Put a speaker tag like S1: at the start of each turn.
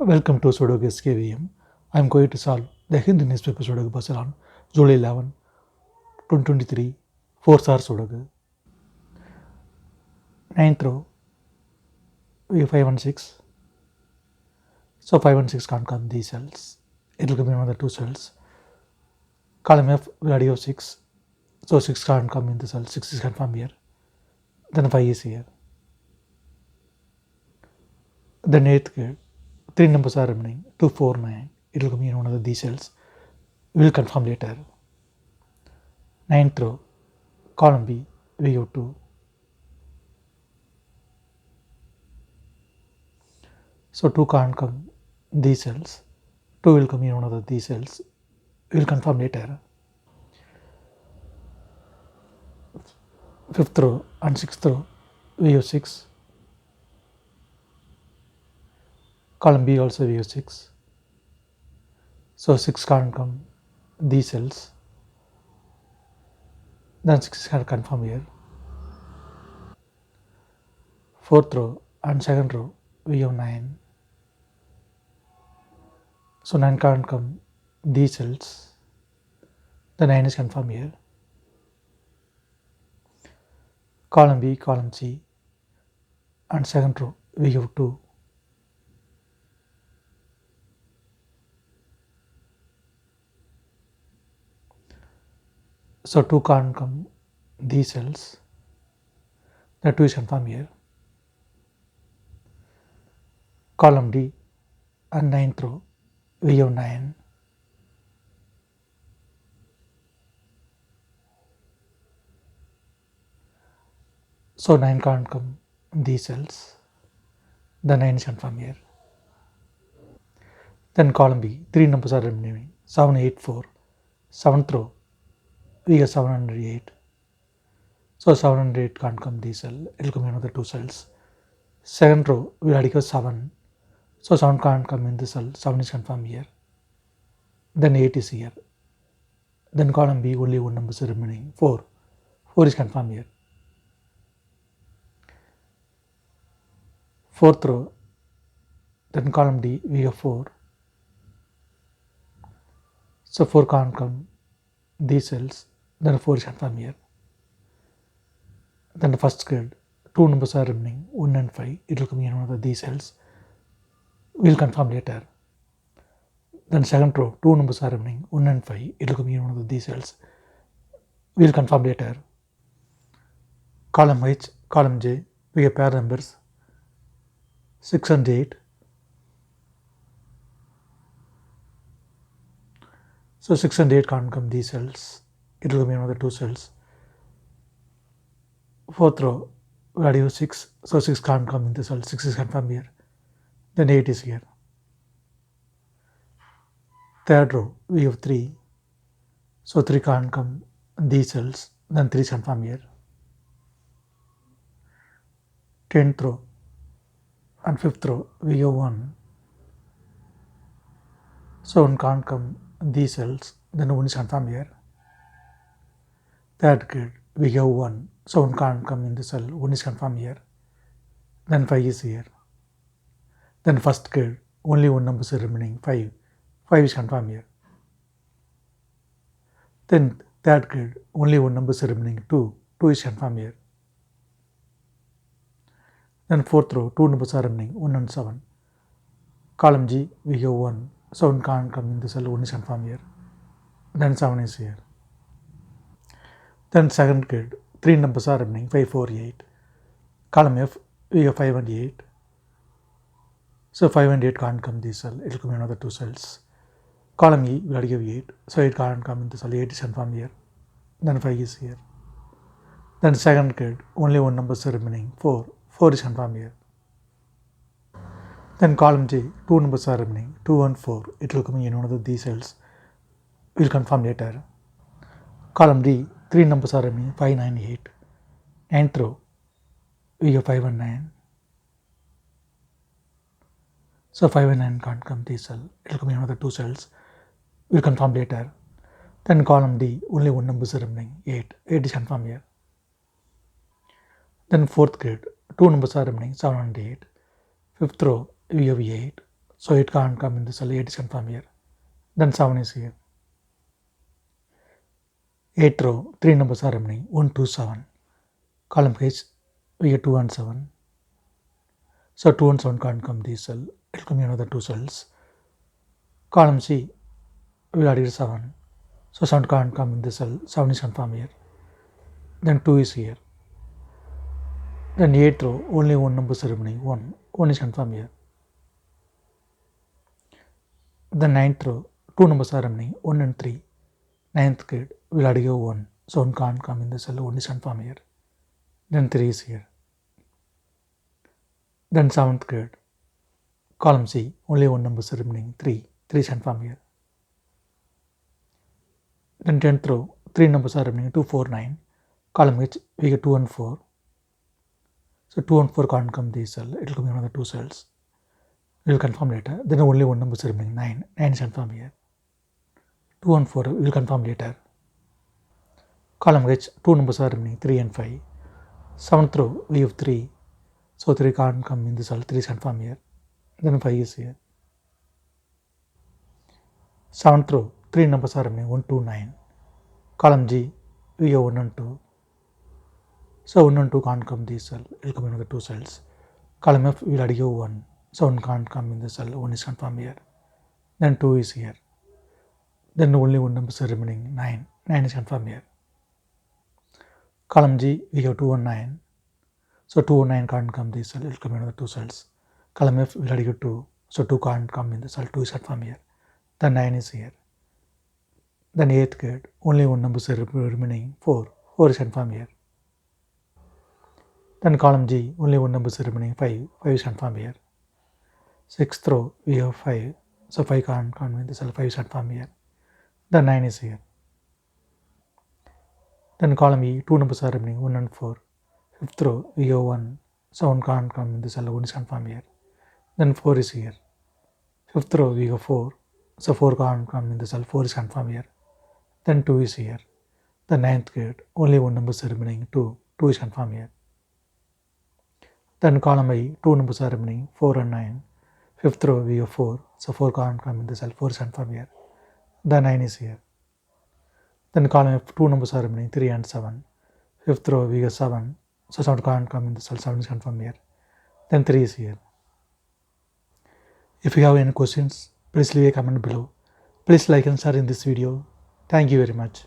S1: Welcome to Sudoku KVM. I am going to solve the Hindi newspaper Sudoku puzzle on July 11, 2023, 4-star Sudoku. 9th row, we have 5 and 6. So 5 and 6 can't come these cells. It will come in another 2 cells. Column F, we already have 6. So 6 can't come in the cell. 6 is confirmed here. Then 5 is here. Then 8th grade, 3 numbers are remaining. 2, 4, 9. It will come in one of these cells. We will confirm later. 9th row, column B, we have 2. So 2 can't come these cells. 2 will come in one of these cells. We will confirm later. 5th row and 6th row, we have 6. Column B also we have 6. So 6 can't come these cells. Then 6 can confirm here. 4th row and 2nd row, we have 9. So 9 can't come these cells. The 9 is confirmed here. Column B, column C, and 2nd row, we have 2. So 2 can't come these cells. The 2 is confirmed here. Column D and 9th row, we have 9. So 9 can't come these cells. The 9 is confirmed here. Then column B, 3 numbers are remaining. 7, 8, 4. 7th row, we have 708. So 708 can't come this cell. It will come in another 2 cells. 2nd row, we already have 7. So 7 can't come in this cell. 7 is confirmed here. Then 8 is here. Then column B, only one number is remaining. 4. 4 is confirmed here. 4th row, then column D, we have 4. So 4 can't come these cells. Then 4 is confirmed here. Then the first grid, 2 numbers are remaining, 1 and 5. It will come in one of these cells. We will confirm later. Then 2nd row, 2 numbers are remaining, 1 and 5. It will come in one of these cells. We will confirm later. Column H, column J, we have pair numbers 6 and 8. So 6 and 8 can't come these cells. It will come in another 2 cells. 4th row, we already have 6. So 6 can't come in the cell. 6 is confirmed here. Then 8 is here. 3rd row, we have 3. So 3 can't come these cells. Then 3 is confirmed here. 10th row and 5th row, we have 1. So 1 can't come these cells. Then 1 is confirmed here. 3rd grid, we have 1. So 1 can't come in the cell. 1 is confirmed here. Then 5 is here. Then first grid, only one number is remaining, 5. 5 is confirmed here. Then 3rd grid, only one number is remaining, 2. 2 is confirmed here. Then 4th row, 2 numbers are remaining, 1 and 7. Column G, we have 1. So 1 can't come in the cell. 1 is confirmed here. Then 7 is here. Then 2nd grid, 3 numbers are remaining, 5, 4, 8. Column F, we have 5 and 8. So 5 and 8 can't come this cell. It will come in another 2 cells. Column E, we already have 8. So it can't come in the cell. 8 is confirmed here. Then 5 is here. Then 2nd grid, only one number is remaining, 4. 4 is confirmed here. Then column J, 2 numbers are remaining, 2 and 4. It will come in one of these cells. We will confirm later. Column D, 3 numbers are remaining, 5, 9, 8. 9th row, we have 5 and 9. So 5 and 9 can't come this cell. It will come in another 2 cells. We will confirm later. Then column D, only one number is remaining, 8. 8 is confirmed here. Then 4th grid, 2 numbers are remaining, 7 and 8. 5th row, we have 8. So 8 can't come in the cell, 8 is confirmed here. Then 7 is here. 8 row, 3 numbers are remaining, 1, 2, 7. Column H, we get 2 and 7. So 2 and 7 can't come this cell, it will come another 2 cells. Column C, we will add here 7. So 7 can't come in this cell, 7 is confirmed here. Then 2 is here. Then 8th row, only 1 number is remaining, 1. 1 is confirmed here. Then 9th row, 2 numbers are remaining, 1 and 3. 9th grade, we will add here 1. So 1 can't come in the cell, 1 is confirmed here. Then 3 is here. Then 7th grade, column C, only 1 number is remaining, 3. 3 is confirmed here. Then 10th row, 3 numbers are remaining, 2, 4, 9. Column H, we get 2 and 4. So 2 and 4 can't come this cell, it will come another 2 cells. We will confirm later. Then only 1 number is remaining, 9. 9 is confirmed here. 2 and 4 we will confirm later. Column H, 2 numbers are remaining, 3 and 5. 7th row, we have 3. So 3 can't come in this cell, 3 is confirmed here. Then 5 is here. 7th row, 3 numbers are remaining, 1, 2, 9. Column G, we have 1 and 2. So 1 and 2 can't come this cell, it will come another 2 cells. Column F, we will add here 1. So 1 can't come in the cell, 1 is confirmed here. Then 2 is here. Then only 1 number is remaining, 9. 9 is confirmed here. Column G, we have 2 and 9. So 2 and 9 can't come this cell, it will come another 2 cells. Column F, we will add here 2. So 2 can't come in the cell, 2 is confirmed here. Then 9 is here. Then 8th grade, only 1 number is remaining, 4. 4 is confirmed here. Then column G, only 1 number is remaining, 5. 5 is confirmed here. 6th row, we have 5. So 5 can't come in the cell, 5 is confirmed here. Then 9 is here. Then column E, 2 numbers are remaining, 1 and 4. 5th row, we have 1. So 1 can't come in the cell, 1 is confirmed here. Then 4 is here. 5th row, we have 4. So 4 can't come in the cell, 4 is confirmed here. Then 2 is here. The 9th grade, only 1 number is remaining, 2. 2 is confirmed here. Then column I, 2 numbers are remaining, 4 and 9. 5th row, we have 4. So 4 can't come in the cell, 4 is confirmed here. The 9 is here. Then column F, 2 numbers are remaining, 3 and 7. 5th row, we have 7. So 7 can't come in the cell, 7 is confirmed here. Then 3 is here. If you have any questions, please leave a comment below. Please like and share in this video. Thank you very much.